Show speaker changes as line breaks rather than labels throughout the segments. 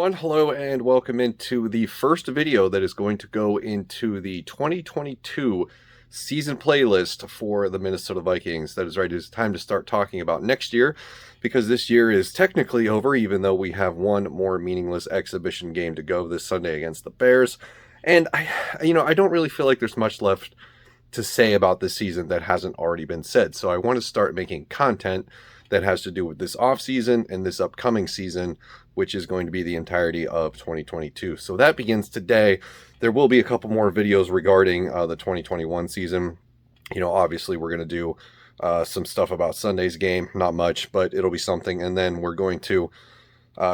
everyone. Hello and welcome into the first video that is going to go into the 2022 season playlist for the Minnesota Vikings. That is right, it is time to start talking about next year because this year is technically over, even though we have one more meaningless exhibition game to go this Sunday against the Bears. And I don't really feel like there's much left to say about this season that hasn't already been said. So I want to start making content that has to do with this offseason and this upcoming season, which is going to be the entirety of 2022. So that begins today. There will be a couple more videos regarding the 2021 season. Obviously we're going to do some stuff about Sunday's game, not much, but it'll be something. And then we're going to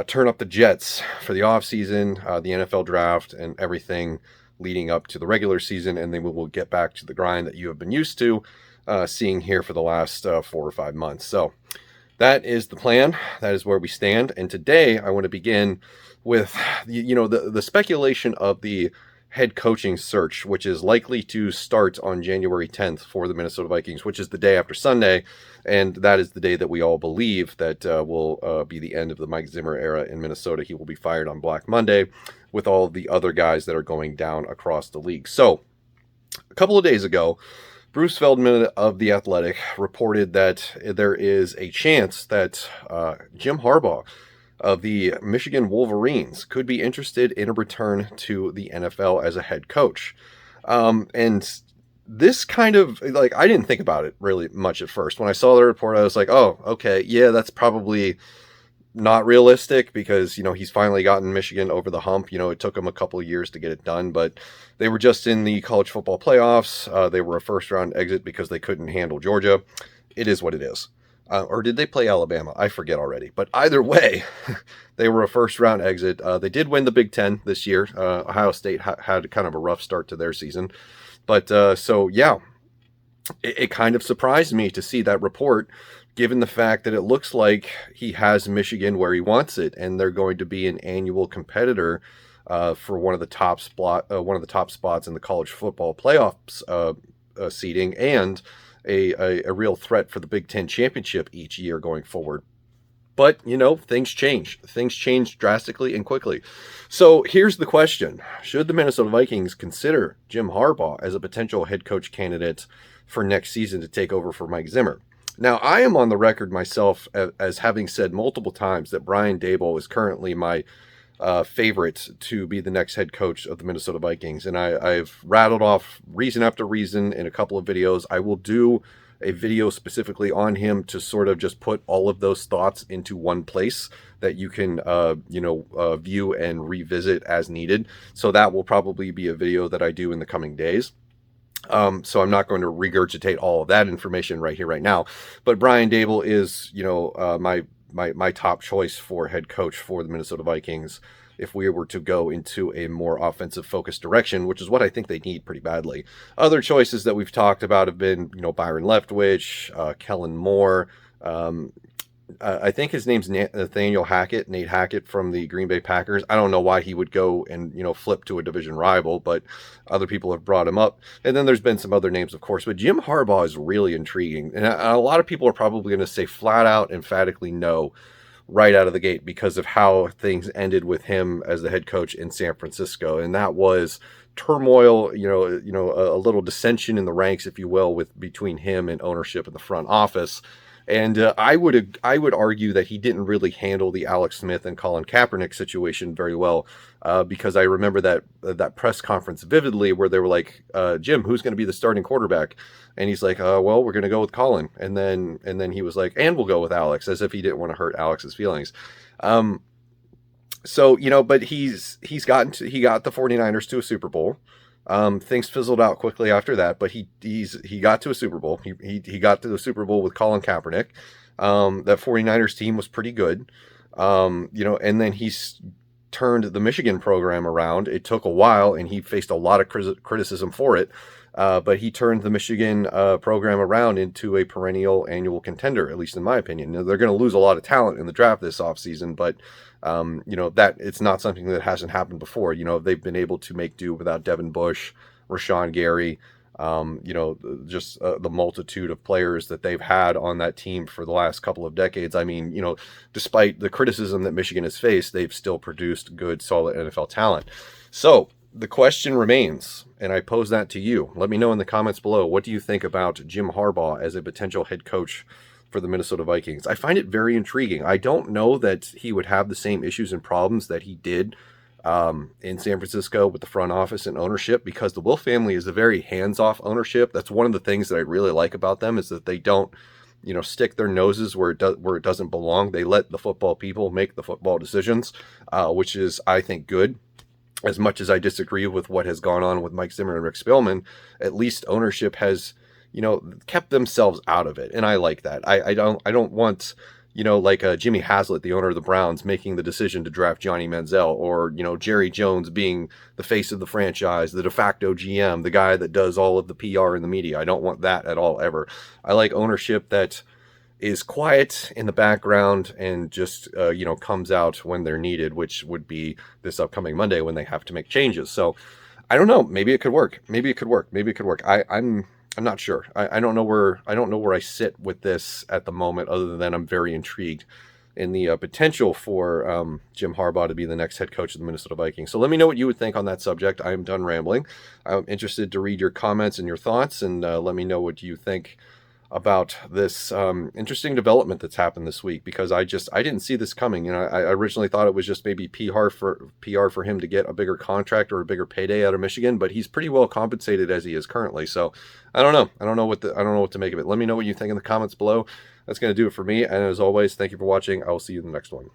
turn up the Jets for the offseason, the NFL draft, and everything leading up to the regular season. And then we will get back to the grind that you have been used to seeing here for the last 4 or 5 months. So that is the plan. That is where we stand. And today I want to begin with, the speculation of the head coaching search, which is likely to start on January 10th for the Minnesota Vikings, which is the day after Sunday. And that is the day that we all believe that will be the end of the Mike Zimmer era in Minnesota. He will be fired on Black Monday with all of the other guys that are going down across the league. So a couple of days ago, Bruce Feldman of The Athletic reported that there is a chance that Jim Harbaugh of the Michigan Wolverines could be interested in a return to the NFL as a head coach. And this kind of, I didn't think about it really much at first. When I saw the report, I was like, oh, okay, yeah, that's probably not realistic because, he's finally gotten Michigan over the hump. It took him a couple of years to get it done, but they were just in the college football playoffs. They were a first round exit because they couldn't handle Georgia. It is what it is. Or did they play Alabama? I forget already. But either way, they were a first round exit. They did win the Big Ten this year. Ohio State had kind of a rough start to their season. But it kind of surprised me to see that report, given the fact that it looks like he has Michigan where he wants it, and they're going to be an annual competitor for one of the top spots in the college football playoffs seeding, and a real threat for the Big Ten championship each year going forward. But, things change. Things change drastically and quickly. So here's the question. Should the Minnesota Vikings consider Jim Harbaugh as a potential head coach candidate for next season to take over for Mike Zimmer? Now, I am on the record myself as having said multiple times that Brian Daboll is currently my favorite to be the next head coach of the Minnesota Vikings. And I've rattled off reason after reason in a couple of videos. I will do a video specifically on him to sort of just put all of those thoughts into one place that you can, view and revisit as needed. So that will probably be a video that I do in the coming days. So I'm not going to regurgitate all of that information right here, right now. But Brian Daboll is, my top choice for head coach for the Minnesota Vikings if we were to go into a more offensive focused direction, which is what I think they need pretty badly. Other choices that we've talked about have been, Byron Leftwich, Kellen Moore. I think his name's Nate Hackett from the Green Bay Packers. I don't know why he would go and, flip to a division rival, but other people have brought him up. And then there's been some other names, of course, but Jim Harbaugh is really intriguing. And a lot of people are probably going to say flat out, emphatically no right out of the gate because of how things ended with him as the head coach in San Francisco. And that was turmoil, a little dissension in the ranks, if you will, between him and ownership in the front office. And I would argue that he didn't really handle the Alex Smith and Colin Kaepernick situation very well, because I remember that press conference vividly where they were like, Jim, who's going to be the starting quarterback? And he's like, well, we're going to go with Colin. And then he was like, and we'll go with Alex, as if he didn't want to hurt Alex's feelings. But he got the 49ers to a Super Bowl. Things fizzled out quickly after that, but he got to a Super Bowl. He got to the Super Bowl with Colin Kaepernick. That 49ers team was pretty good. And then he's turned the Michigan program around. It took a while and he faced a lot of criticism for it. But he turned the Michigan program around into a perennial annual contender, at least in my opinion. Now, they're going to lose a lot of talent in the draft this offseason, but that it's not something that hasn't happened before. They've been able to make do without Devin Bush, Rashawn Gary, Just the multitude of players that they've had on that team for the last couple of decades. I mean, despite the criticism that Michigan has faced, they've still produced good, solid NFL talent. So the question remains, and I pose that to you. Let me know in the comments below. What do you think about Jim Harbaugh as a potential head coach for the Minnesota Vikings? I find it very intriguing. I don't know that he would have the same issues and problems that he did in San Francisco with the front office and ownership, because the Wilf family is a very hands-off ownership. That's one of the things that I really like about them, is that they don't, stick their noses where it doesn't belong. They let the football people make the football decisions, which is, I think, good. As much as I disagree with what has gone on with Mike Zimmer and Rick Spielman, at least ownership has, kept themselves out of it, and I like that. I don't want, like Jimmy Haslett, the owner of the Browns, making the decision to draft Johnny Manziel, or, Jerry Jones being the face of the franchise, the de facto GM, the guy that does all of the PR in the media. I don't want that at all, ever. I like ownership that is quiet in the background and just, comes out when they're needed, which would be this upcoming Monday when they have to make changes. So I don't know. Maybe it could work. Maybe it could work. I'm not sure. I don't know where I sit with this at the moment, other than I'm very intrigued in the potential for Jim Harbaugh to be the next head coach of the Minnesota Vikings. So let me know what you would think on that subject. I am done rambling. I'm interested to read your comments and your thoughts, and let me know what you think about this interesting development that's happened this week, because I didn't see this coming. I originally thought it was just maybe PR for him to get a bigger contract or a bigger payday out of Michigan, but he's pretty well compensated as he is currently. So I don't know. I don't know what to make of it. Let me know what you think in the comments below. That's going to do it for me. And as always, thank you for watching. I will see you in the next one.